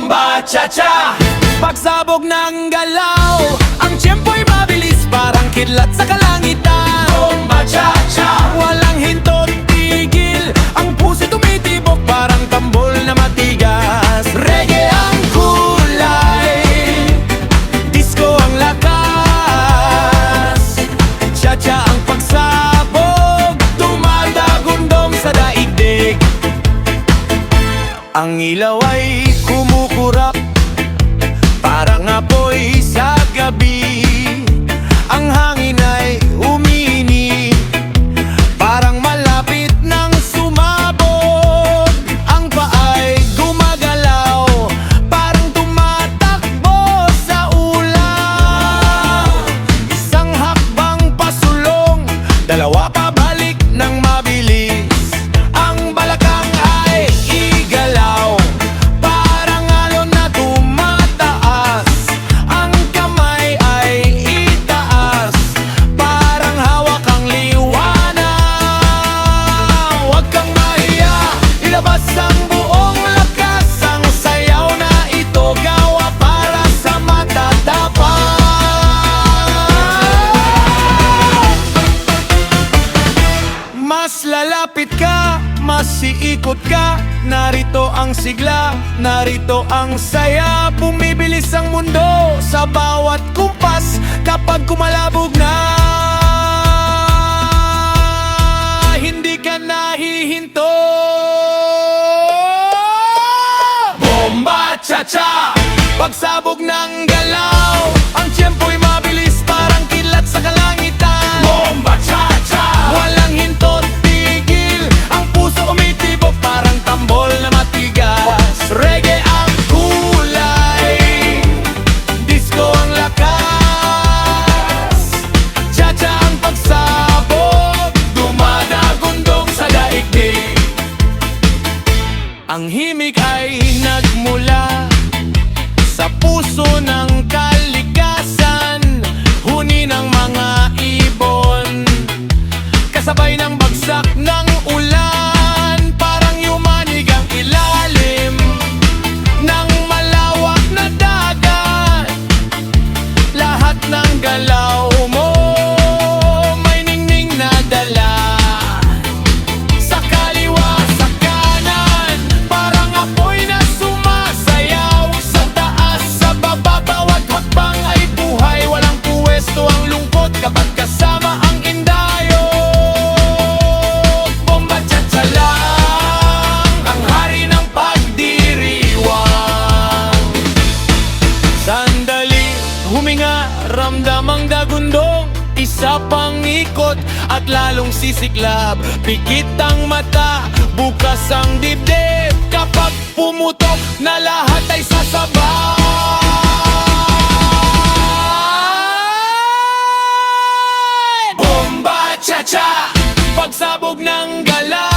Bomba cha-cha. Pagsabog ng galaw, ang tiyempo'y mabilis, parang kidlat sa kalangitan. Bomba cha-cha. Walang hintot tigil, ang puso tumitibok, parang tambol na matigas. Reggae ang kulay, disco ang lakas, cha-cha ang pagsabog, dumadagundong sa daigdig. Ang ilaw ay kumukurap, parang apoy sa gabi. Ang hangin ay umiinit, parang malapit nang sumabog. Ang paa'y gumagalaw, parang tumatakbo sa ulan. Isang hakbang pasulong, dalawa pabalik ng mabilis. Ang balakang ay igalaw, parang alon na tumataas. Ang kamay ay itaas, parang hawak ang liwanag. Huwag kang mahiya, ilabas ang buong lakas. Ang sayaw na ito gawa para sa matatapang. Mas lalapit ka, mas iikot ka. Narito ang sigla, narito ang saya. Bumibilis ang mundo sa bawat kumpas kapag kumalabog na. Hindi ka nahihinto. Bomba cha-cha. Pagsabog ng galaw, ang tiyempo'y mabilis, parang kidlat sa kalangitan. Bomba cha-cha. Walang hintot tigil, ang puso umitibok, parang tambol na matigas. Reggae ang kulay, disco ang lakas, cha-cha ang pagsabog, dumadagundong sa daigdig. Ang himig ay nagmula sa puso ng kalikasan, huni ng mga ibon, kasabay ng bagsak ng ulan. Parang yumanig ang ilalim ng malawak na dagat. Lahat ng galaw mo may ningning na dala. Sa kaliwa, sa kanan, parang apoy na sumasayaw. Sa taas, sa baba, bawat hakbang ay buhay. Walang puwesto ang lungkot kapag kasama ang indayog. Bomba cha-cha lang, ang hari ng pagdiriwang. Sandali, huminga, ramdam ang dagundong. Isa pang ikot at lalong sisiklab. Pikit ang mata, bukas ang dibdib. Kapag pumutok na lahat ay sasabay. Bomba cha-cha. Pagsabog ng galaw,